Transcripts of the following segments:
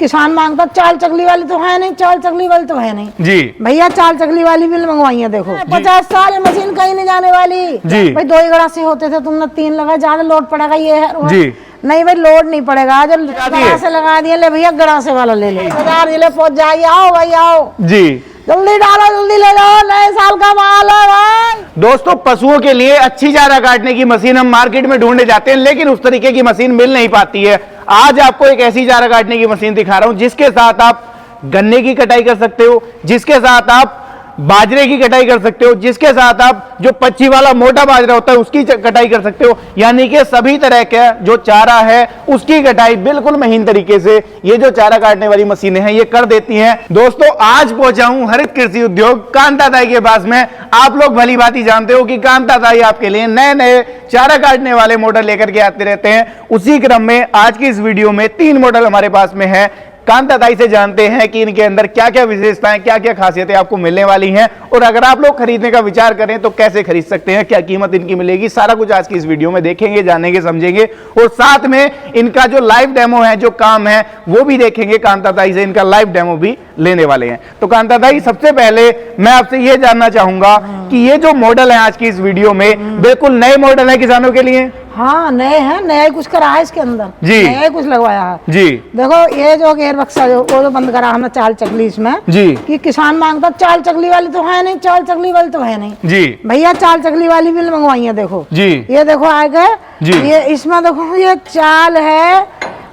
किसान मांगता चाल चकली वाली तो है नहीं, चाल चकली वाली तो है नहीं जी भैया। चाल चकली वाली भी मंगवाई है, देखो 50 साल मशीन कहीं नहीं जाने वाली जी। भाई 2 ही गड़ासे होते थे, तुमने 3 लगा, ज्यादा लोड पड़ेगा ये है जी। नहीं भाई लोड नहीं पड़ेगा, जो गड़ासे लगा दिए, ले भैया गड़ासे वाला ले लो, 1000 जिले पहुंच जाइए, आओ भाई आओ जी। जल्दी डालो, जल्दी ले लो, नए साल का माल है भाई। दोस्तों पशुओं के लिए अच्छी चारा काटने की मशीन हम मार्केट में ढूंढने जाते हैं, लेकिन उस तरीके की मशीन मिल नहीं पाती है। आज आपको एक ऐसी चारा काटने की मशीन दिखा रहा हूं जिसके साथ आप गन्ने की कटाई कर सकते हो, जिसके साथ आप बाजरे की कटाई कर सकते हो, जिसके साथ आप जो पच्ची वाला मोटा बाजरा होता है उसकी कटाई कर सकते हो, यानी कि सभी तरह का जो चारा है उसकी कटाई बिल्कुल महीन तरीके से ये जो चारा काटने वाली मशीनें हैं ये कर देती हैं। दोस्तों आज पहुंचा हूं हरित कृषि उद्योग कांता ताई के पास में। आप लोग भली भांति जानते हो कि कांता ताई आपके लिए नए नए चारा काटने वाले मॉडल लेकर के आते रहते हैं। उसी क्रम में आज की इस वीडियो में 3 मॉडल हमारे पास में है। कांता ताई से जानते हैं कि इनके अंदर क्या क्या विशेषताएं, क्या क्या खासियतें आपको मिलने वाली हैं, और अगर आप लोग खरीदने का विचार करें तो कैसे खरीद सकते हैं, क्या कीमत इनकी मिलेगी, सारा कुछ आज की इस वीडियो में देखेंगे, जानेंगे, समझेंगे, और साथ में इनका जो लाइव डेमो है, जो काम है वो भी देखेंगे। कांता ताई से इनका लाइव डेमो भी लेने वाले हैं। तो कांता ताई सबसे पहले मैं आपसे ये जानना चाहूंगा कि ये जो मॉडल है आज की इस वीडियो में बिल्कुल नए मॉडल है किसानों के लिए? हाँ नए हैं, नया कुछ करा है इसके अंदर जी, नया कुछ लगवाया है जी। देखो ये जो गेयर बक्सा जो बंद करा हमने चाल चकली इसमें जी कि किसान मांगता चाल चकली वाली तो है नहीं, चाल चकली वाली तो है नहीं जी भैया। चाल चकली वाली भी मंगवाई है, देखो जी, ये देखो आ गए जी। ये इसमें देखो ये चाल है,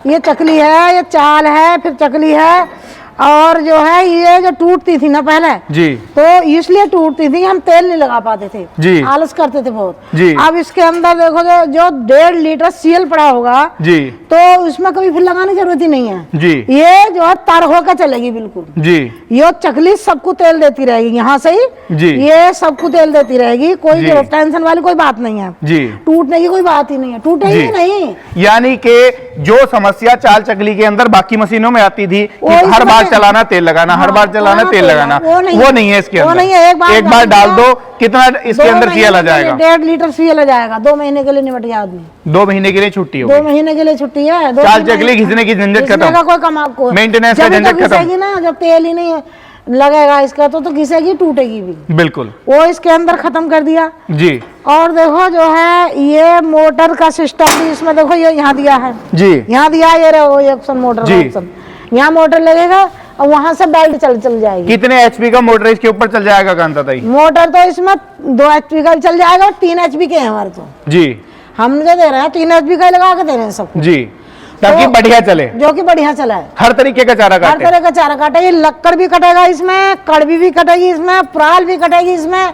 ये चकली है, ये चाल है, फिर चकली है, और जो है ये जो टूटती थी ना पहले जी, तो इसलिए टूटती थी, हम तेल नहीं लगा पाते थे जी, आलस करते थे बहुत जी। अब इसके अंदर देखो जो 1.5 लीटर सीएल पड़ा होगा जी, तो उसमें कभी फिर लगाने की जरूरत ही नहीं है जी, ये जो है तर होकर चलेगी बिल्कुल जी। ये चकली सबको तेल देती रहेगी यहाँ से ही जी। ये सबको तेल देती रहेगी, कोई जी। टेंशन वाली कोई बात नहीं है जी, टूटने की कोई बात ही नहीं है, टूटेगी जी। नहीं। यानी कि जो समस्या चाल चकली के अंदर बाकी मशीनों में आती थी कि हर बार चलाना तेल लगाना, हर बार चलाना तेल लगाना, वो नहीं है इसके अंदर। नहीं है, एक बार डाल दो, कितना इसके अंदर सीएल आ जाएगा? 1.5 लीटर सीएल आ जाएगा, 2 महीने के लिए निपट गया आदमी। 2 महीने के लिए छुट्टी 2 होगी, महीने के लिए छुट्टी है। चाल चकली घिसने की झंझट खत्म, का कोई कम आपको मेंटेनेंस का झंझट खत्म ना, जब तेल ही नहीं लगेगा इसका तो घिसेगी, टूटेगी भी बिल्कुल, वो इसके अंदर खत्म कर दिया जी। और देखो जो है ये मोटर का सिस्टम भी इसमें देखो ये यहाँ दिया है जी, यहाँ दिया है, ये रहो ये ऑप्शन मोटर का ऑप्शन, यहाँ मोटर लगेगा और वहां से बेल्ट चल जाएगी। कितने एचपी का मोटर इसके ऊपर चल जाएगा कांता ताई? मोटर तो इसमें 2 एचपी का चल जाएगा और 3 एचपी के हैं हमारे तो जी। हम जो दे रहे हैं 3 एचपी का लगा के दे रहे हैं सबको जी, ताकि तो बढ़िया चले, जो कि बढ़िया चला है, हर तरीके का चारा हर काटे। तरह का चारा काटेगी, लक्कड़ भी कटेगा इसमें, कड़वी भी कटेगी इसमें, पराल भी कटेगी इसमें,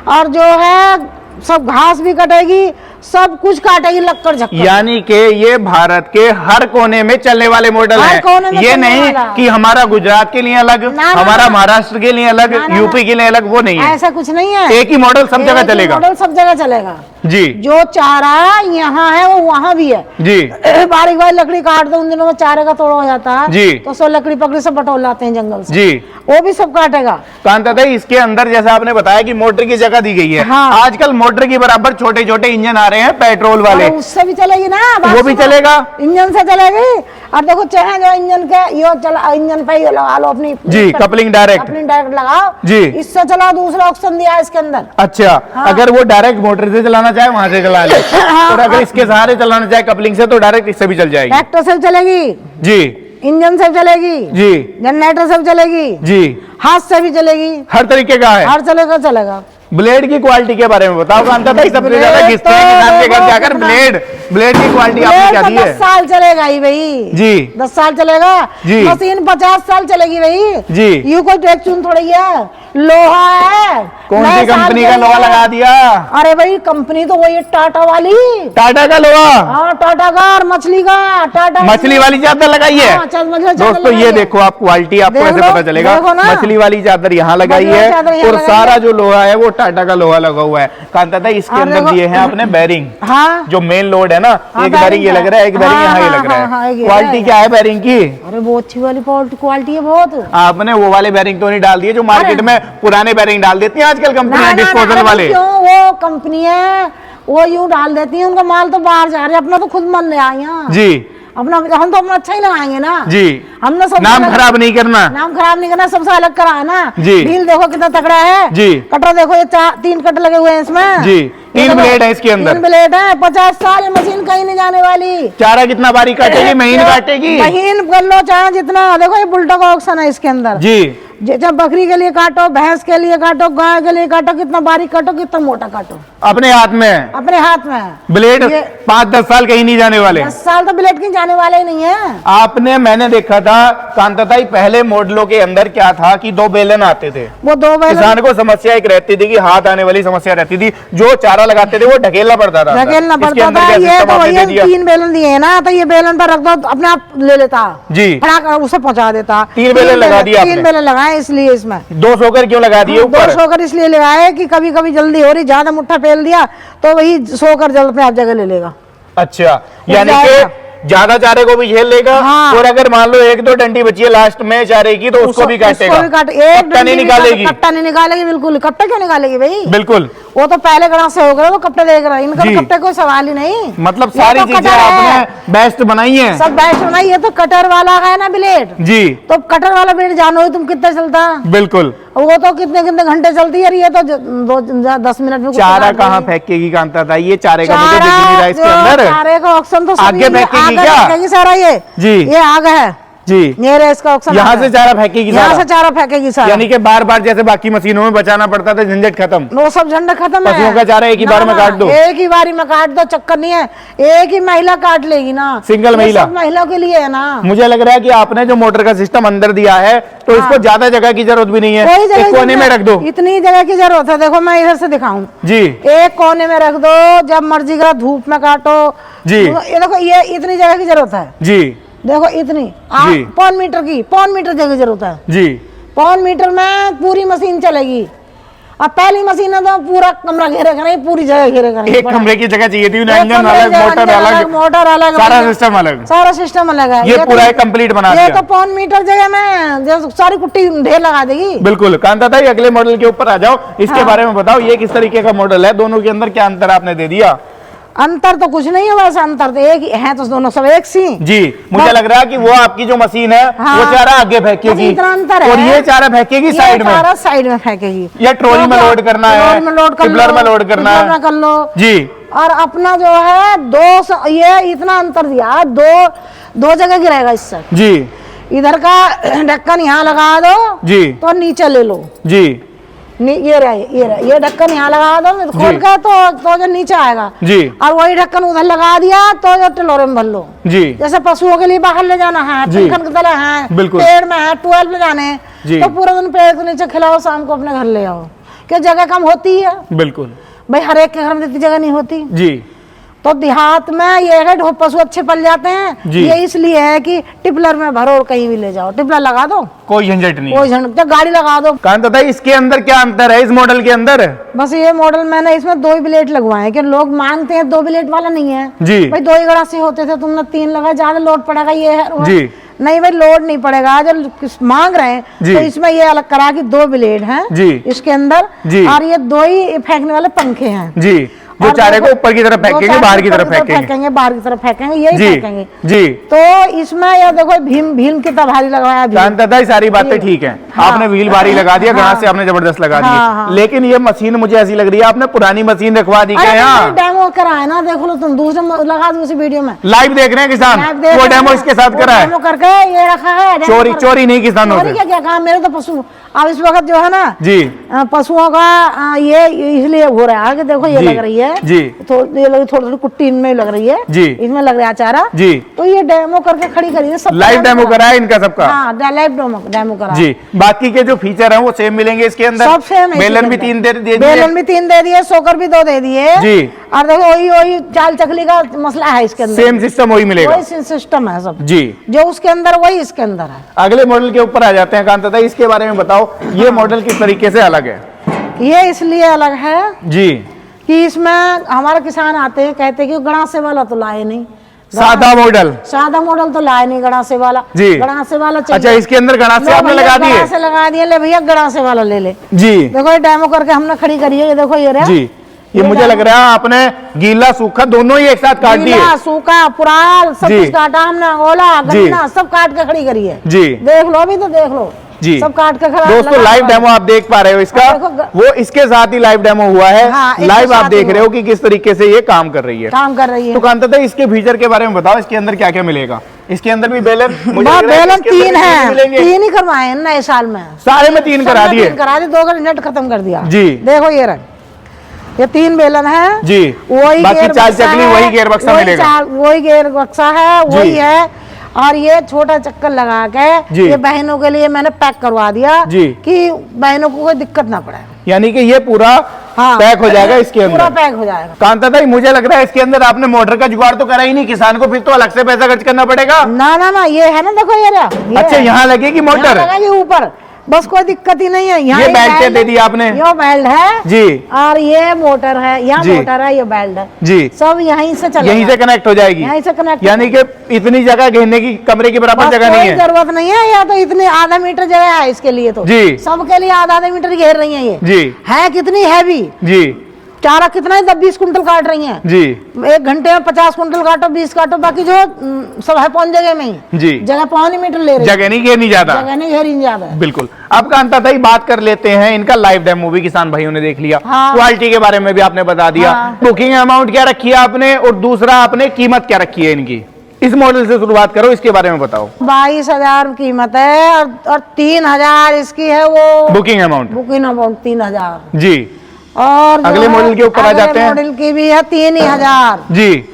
और जो है सब घास भी कटेगी, सब कुछ काटेगी लक्कड़ झक्कड़। यानी कि ये भारत के हर कोने में चलने वाले मॉडल हर कोने हैं। में ये चलने नहीं वाला। कि हमारा गुजरात के लिए अलग, ना, हमारा ना, महाराष्ट्र के लिए अलग, ना, यूपी के लिए अलग, वो नहीं है। ऐसा कुछ नहीं है, एक ही मॉडल सब जगह चलेगा। मॉडल सब जगह चलेगा जी, जो चारा यहाँ है वो वहाँ भी है जी, बारीक बारीक लकड़ी काट दो, उन दिनों में चारे का तोड़ हो जाता है जी, तो सब लकड़ी पकड़ी सब बटोर लाते हैं जंगल से, जी। वो भी सब काटेगा। कांता ताई इसके अंदर जैसा आपने बताया कि मोटर की जगह दी गई है, हाँ। आजकल मोटर के बराबर छोटे छोटे इंजन आ रहे हैं पेट्रोल वाले, उससे भी चलेगी ना, वो भी चलेगा, इंजन से चलेगी। और देखो चाहे जो इंजन के यो चला, इंजन पे ये लगा लो अपनी जी, कपलिंग डायरेक्ट लगाओ जी, इससे चलाओ, दूसरा ऑप्शन दिया है इसके अंदर। अच्छा, हाँ। अगर वो डायरेक्ट मोटर से चलाना चाहे वहां से चला ले, और अगर इसके सहारे चलाना चाहे कपलिंग से तो डायरेक्ट इससे भी चल जाएगी। ट्रैक्टर से चलेगी जी, इंजन से चलेगी जी, जनरेटर से चलेगी जी, हाथ से भी चलेगी, हर तरीके का है। हर चलेगा। ब्लेड की क्वालिटी के बारे में बताओ कांता ताई, सबसे ज्यादा घिसते हैं किसान के घर जाकर ब्लेड की क्वालिटी आपने क्या दी है? 10 साल चलेगा ही भाई जी, 10 साल चलेगा जी। मशीन 50 साल चलेगी भाई जी। यू कोई टेक चून थोड़ी है, लोहा है। कौन नए सी साल कंपनी के का लोहा लिए। लगा दिया? अरे भाई कंपनी तो वही टाटा वाली, टाटा का लोहा, हाँ टाटा का, और मछली का टाटा मछली वाली चादर लगाई है। हाँ, दोस्तों ये देखो आप क्वालिटी आपको देख ऐसे लो, पता चलेगा। देखो ना। मछली वाली चादर यहाँ लगाई मछली वाली चादर है यहाँ और लगाई सारा है। जो लोहा है वो टाटा का लोहा लगा हुआ है। कांता ताई इसके और अंदर देखो- दिए हैं आपने बैरिंग, हाँ जो मेन लोड है ना, हाँ, एक बैरिंग ये bearing लग रहा है, एक बैरिंग हाँ, यहाँ ये हाँ, लग रहा हाँ, है। ये क्वालिटी है। क्या है बैरिंग की? अरे वो अच्छी वाली क्वालिटी है बहुत। आपने वो वाले बैरिंग तो नहीं डाल दिए जो मार्केट में पुराने बैरिंग डाल देती हैं आजकल कंपनियां, डिस्पोजल अरे वाले। क्यों, वो कंपनी है वो यूं डाल देती है, उनका माल तो बाहर जा रहा है, अपना तो खुद मन ले आए यहाँ। जी, अपना हम तो अपना अच्छा ही लगाएंगे ना जी। हमने सब नाम खराब नहीं करना, नाम खराब नहीं करना, सबसे अलग करा है ना जी। व्हील देखो कितना तगड़ा है जी। कटर देखो, ये 3 कट लगे हुए हैं इसमें जी। 3 ब्लेड है इसके अंदर, 3 ब्लेड है। 50 साल ये मशीन कहीं नहीं जाने वाली। चारा कितना बारीक काटेगी, महीन काटेगी, महीन कर लो चाहे जितना। देखो ये बुलडॉग ऑक्शन है इसके अंदर जी। जब बकरी के लिए काटो, भैंस के लिए काटो, गाय के लिए काटो, कितना बारीक काटो, कितना मोटा काटो, अपने हाथ में, अपने हाथ में है। ब्लेड ये 5-10 साल कहीं नहीं जाने वाले। 10 साल तो ब्लेड कहीं जाने वाले ही नहीं है। आपने, मैंने देखा था कांताताई पहले मॉडलों के अंदर क्या था कि 2 बेलन आते थे, वो 2 बेलन, किसान को समस्या एक रहती थी कि हाथ आने वाली समस्या रहती थी, जो चारा लगाते थे वो ढकेलना पड़ता था, ढकेलना इसके पड़ता अंदर था। क्या ये सिस्टम तो आपने दे भैया दिया? 3 बेलन दिए है ना, तो ये बेलन पर रख दो तो अपने आप ले लेता जी, फटाक उसे पहुंचा देता। 3 बेलन लगा दिया 3 बेलन लगाए इसलिए इसमें 2 सोकर क्यों लगा दिए ऊपर? 2 सोकर इसलिए लगाए कि कभी कभी जल्दी हो रही, ज्यादा मुट्ठा फेल दिया तो वही सोकर जल्द पे आप जगह ले लेगा। अच्छा, यानी कि ज्यादा चारे को भी झेल लेगा। हाँ। और अगर मान लो 1-2 डंडी बची है लास्ट में चारे की, तो उसको भी काटेगा, उसको भी एक कट्टा नहीं निकालेगी, कट्टा नहीं निकालेगी, बिल्कुल। कट्टा क्यों निकालेगी भाई? बिल्कुल। वो तो पहले गणा से हो गया, तो कट्टे देख रहा है, इनका जी। तो कट्टे कोई सवाल ही नहीं। मतलब ये सारी तो चीजें कटर है। आपने बेस्ट बनाई हैं। सब बेस्ट बनाई। ये तो कटर वाला है ना ब्लेड, जी, तो कटर वाला ब्लेड जानो ही तुम कितना चलता, बिल्कुल। वो तो कितने कितने घंटे चलती है, ये तो 10 मिनट में चारा कहाँ फेंकेगी कांताताई? ये चारे का मुझे दिख नहीं रहा इसके अंदर। चारे का ऑप्शन तो आगे फेंकेगी क्या? फेंकेगी सारा ये जी। ये आग है जी, ये रहा इसका ऑप्शन। यहाँ से चारा फेंकेगी यहाँ सारा? से चारा फेंकेगी सारा, यानी कि बार बार जैसे बाकी मशीनों में बचाना पड़ता था, झंझट खत्म। वो सब झंडा खत्म है। पशुओं का चारा एक ही बार में काट दो, एक ही बारी में काट दो, चक्कर नहीं है। एक ही महिला काट लेगी ना, सिंगल ये महिला। सब महिलाओं के लिए है ना। मुझे लग रहा है कि आपने जो मोटर का सिस्टम अंदर दिया है, तो इसको ज्यादा जगह की जरूरत भी नहीं है, कोई जगह एक कोने में रख दो। इतनी जगह की जरूरत है। देखो मैं इधर से दिखाऊं, जी एक कोने में रख दो, जब मर्जी का धूप में काटो। जी। ये देखो ये इतनी जगह की जरूरत है। जी देखो इतनी जी। 5 मीटर की, 5 मीटर जगह की जरूरत है। जी 5 मीटर में पूरी मशीन चलेगी। अब पहली मशीन है तो पूरा कमरा घेरेगा नहीं, पूरी जगह घेरेगा नहीं। एक कमरे की जगह चाहिए थी, एक इंजन कमरे अलग, की मोटर जगह अलग, मोटर अलग, सारा सिस्टम अलग, सारा सिस्टम अलग है। ये पूरा तो कंप्लीट बना ये दिया। तो 5 मीटर जगह में जो सारी कुट्टी ढेर लगा देगी। बिल्कुल। कांताताई अगले मॉडल के ऊपर आ जाओ, इसके बारे में बताओ, ये किस तरीके का मॉडल है, दोनों के अंदर क्या अंतर आपने दे दिया? अंतर तो कुछ नहीं है, वैसे अंतर तो एक ही है, तो दोनों सब एक सी। जी, मुझे लग रहा है कि वो आपकी जो मशीन है हाँ। वो चारा आगे फेंकेगी, इतना अंतर है। और ये चारा फेंकेगी साइड में, सारा साइड में फेंकेगी। या ट्रॉली में लोड करना है, ट्रॉली में लोड कर टिपलर में लोड करना टिपलर में है। कर लो जी। और अपना जो है ये इतना अंतर दिया, दो जगह गिरेगा इससे। जी इधर का ढक्कन यहाँ लगा दो जी तो नीचे ले लो। जी ये रहा ये ढक्कन यहाँ लगा दो, खोल के तो जो नीचे आएगा। जी। और वही ढक्कन उधर लगा दिया तो जो टिलोरे में भर लो। जी। जैसे पशुओं के लिए बाहर ले जाना है, जी। पंखन के तले है, बिल्कुल। पेड़ में है, 12 में जाने हैं, जी। तो पूरा दिन पेड़ के नीचे खिलाओ, शाम को अपने घर ले आओ। क्या जगह कम होती है बिल्कुल भाई, हर एक के घर में इतनी जगह नहीं होती। जी। तो देहात में ये है पशु अच्छे पल जाते हैं। जी। ये इसलिए है कि टिपलर में भरो और कहीं भी ले जाओ, टिपलर लगा दो, कोई झंझट नहीं। कोई झंझट, तो गाड़ी लगा दो। कांताताई इसके अंदर क्या अंतर है, इस मॉडल के अंदर? बस ये मॉडल मैंने इसमें 2 ही ब्लेड लगवाए हैं, कि लोग मांगते हैं 2 ब्लेड वाला नहीं है जी। भाई, 2 ही गड़ासी होते थे, तुमने 3 लगा, ज्यादा लोड पड़ेगा। ये है जी। नहीं भाई, लोड नहीं पड़ेगा। जब मांग रहे हैं जी। तो इसमें ये अलग करा कि 2 ब्लेड हैं जी। इसके अंदर जी। और ये 2 ही फेंकने वाले पंखे हैं। जी, जो और चारे को देखो, ऊपर की तरफ फेंकेंगे, बाहर की तरफ फेंकेंगे। बाहर की तरफ फेंकेंगे, यही जी फेंकेंगे। जी। तो इसमें ये देखो भीम कितना भारी लगवाया। कांताताई सारी बातें ठीक है, हाँ। आपने व्हील भारी लगा दिया, हाँ। घास से आपने जबरदस्त लगा दी, हाँ, हाँ। लेकिन ये मशीन मुझे ऐसी लग रही है आपने पुरानी मशीन रखवा दी क्या यहाँ? डेमो करा है ना, देख लो तुम, दूसरे लगा दो उसी वीडियो में। लाइव देख रहे हैं किसान, लाइव देख वो रहे डेमो हैं, इसके साथ वो करा है। डेमो करके ये रखा है। डेमो चोरी करके। चोरी नहीं किसानों चोरी से। क्या काम, मेरे तो पशु अब इस वक्त जो है ना जी पशुओं का ये इसलिए हो रहा है कि देखो ये जी। लग रही है जी। ये लगी थोड़ी थोड़ी कुट्टी इनमें लग रही है जी। इसमें लग रहा है चारा जी। तो ये डेमो करके खड़ी करी है, सब लाइव डेमो करा है इनका सबका। हाँ, लाइव डेमो करा है। जी, बाकी के जो फीचर हैं वो सेम मिलेंगे इसके अंदर। सब सेम है। बेलन भी 3 दे दिए। बेलन भी 3 दे दिए, सोकर भी 2 दे दिए। जी। और देखो वही चाल चकली का मसला है इसके अंदर, सेम सिस्टम वही मिलेगा। वही सिस्टम है सब, जी। जो उसके अंदर वही इसके अंदर है। अगले मॉडल के ऊपर आ जाते हैं कांताताई, इसके बारे में बताओ, ये मॉडल किस तरीके से अलग है? ये इसलिए अलग है जी, कि इसमें हमारे किसान आते हैं, कहते हैं कि गड़ासे वाला तो लाए नहीं, सादा मॉडल, सादा मॉडल तो लाए नहीं, गड़ासे वाला। जी। गड़ासे वाला चाहिए। अच्छा, इसके अंदर गड़ासे आपने लगा दिए? गड़ासे लगा दिए, ले भैया गड़ासे वाला ले ले। जी। देखो ये डेमो करके हमने खड़ी करी है, ये देखो ये रहा। जी। ये मुझे लग रहा है आपने गीला सूखा दोनों ही एक साथ काट दिए। गीला, सूखा, पुराल सब जी। कुछ काटा हमने, ओला गन्ना सब काट के खड़ी करी है जी। देख लो अभी तो देख लो जी सब काट के खड़ा दोस्तों, लगा लाइव हुआ है। डेमो आप देख पा रहे हो इसका, अब देखो वो इसके साथ ही लाइव डेमो हुआ है। हाँ, इसके लाइव आप साथ देख ही रहे हो कि किस तरीके से ये काम कर रही है। काम कर रही है। तो कांता इसके फीचर के बारे में बताओ, इसके अंदर क्या क्या मिलेगा? इसके अंदर भी बेलन बेलन 3 है, 3 ही करवाए हैं नए साल में, सारे में 3 करा दिए। 3 करा दिए, 2 का नेट खत्म कर दिया जी। देखो ये रंग, ये 3 बेलन है जी, वही बाकी गेयर चाल बक्सा चकली है, वही गेयर बक्सा मिलेगा। वही गेयर बक्सा है जी। वही है। और ये छोटा चक्कर लगा के जी। ये बहनों के लिए मैंने पैक करवा दिया जी। कि बहनों को कोई दिक्कत ना पड़े। यानी कि ये पूरा हाँ, पैक हो जाएगा इसके अंदर, पूरा पैक हो जाएगा। कांता मुझे लग रहा है इसके अंदर आपने मोटर का जुगाड़ तो करा ही नहीं, किसान को फिर तो अलग से पैसा खर्च करना पड़ेगा। ना ना ना, ये है ना, देखो ये रहा, ये अच्छा, है। यहाँ लगेगी मोटर, यहाँ लगा ऊपर, बस कोई दिक्कत ही नहीं है। यहाँ ये एक बेल्ट दे दी आपने, ये बेल्ट है जी, और ये मोटर है, यहाँ जी। मोटर है, ये बेल्ट है जी, सब यहीं से चलेगा, यहीं से कनेक्ट हो जाएगी, यहीं से कनेक्ट। यानी कि इतनी जगह घेरने की कमरे की बराबर जगह नहीं है, जरूरत नहीं है। या तो इतने आधा मीटर जगह है इसके लिए, तो जी। सबके लिए आधा आधा मीटर घेर रही है ये जी है। कितनी हैवी, जी चारा कितना है, 20 कुंटल काट रही है जी, 1 घंटे में 50 कुंटल काटो, 20 काटो, बाकी जो सब है पौन जगह में ही, जी, जगह 1.5 मीटर ले रही है, जगह नहीं घेरनी ज्यादा, जगह नहीं घेरी ज्यादा। बिल्कुल। अब कांता बात कर लेते हैं इनका लाइव डेमो भी किसान भाइयों ने देख लिया, हाँ। क्वालिटी के बारे में भी आपने बता दिया, हाँ। बुकिंग अमाउंट क्या रखी है आपने, और दूसरा आपने कीमत क्या रखी है इनकी। इस मॉडल से शुरुआत करो, इसके बारे में बताओ। 22,000 कीमत है और 3,000 इसकी है वो बुकिंग अमाउंट, बुकिंग अमाउंट 3,000। जी। और जो अगले है, मॉडल के ऊपर आ जाते हैं। मॉडल की भी है 3,000 जी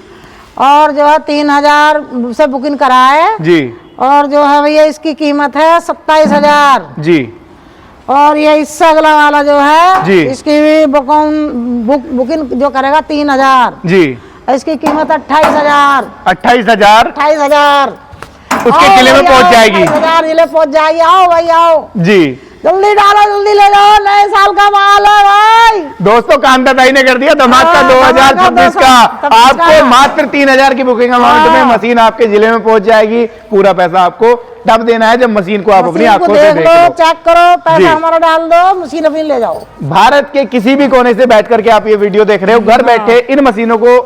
और जो है 3,000 से बुकिंग करा है। जी और जो है भैया इसकी कीमत है 27,000। जी। और ये इससे अगला वाला जो है जी। इसकी भी बुकिंग जो करेगा 3,000, जी। इसकी कीमत 28,000। 28,000 28,000 उसके किले में पहुंच जाएगी। 28,000 जिले पहुंच जाएगी। आओ भाई आओ, जी। जल्दी डालो, जल्दी ले जाओ, नए साल का माल है भाई। दोस्तों, कांता ने कर दिया धमाका हाँ, 2026 का। 2026 आपको मात्र 3,000 की बुकिंग अमाउंट में हाँ। मशीन आपके जिले में पहुंच जाएगी। पूरा पैसा आपको तब देना है जब मशीन को आप अपनी मशीन को आंखों से देख देख लो, लो। चेक करो, जी। पैसा हमारा डाल दो, मशीन अपनी ले जाओ। भारत के किसी भी कोने से बैठ करके आप ये वीडियो देख रहे हो, घर बैठे इन मशीनों को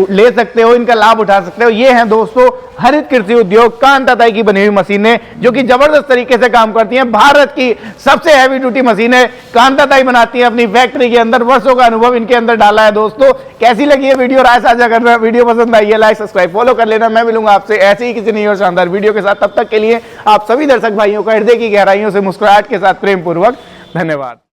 ले सकते हो, इनका लाभ उठा सकते हो। ये हैं दोस्तों हरित कृषि उद्योग कांता की बनी हुई मशीनें, जो कि जबरदस्त तरीके से काम करती हैं। भारत की सबसे हैवी ड्यूटी मशीनें कांता बनाती है अपनी फैक्ट्री के अंदर। वर्षों का अनुभव इनके अंदर डाला है। दोस्तों, कैसी लगी है वीडियो, राय साझा करना। वीडियो पसंद आई है, लाइक सब्सक्राइब फॉलो कर लेना। मैं मिलूंगा आपसे ऐसे ही किसी नई और शानदार वीडियो के साथ। तब तक के लिए आप सभी दर्शक भाइयों का हृदय की गहराइयों से मुस्कुराहट के साथ प्रेम पूर्वक धन्यवाद।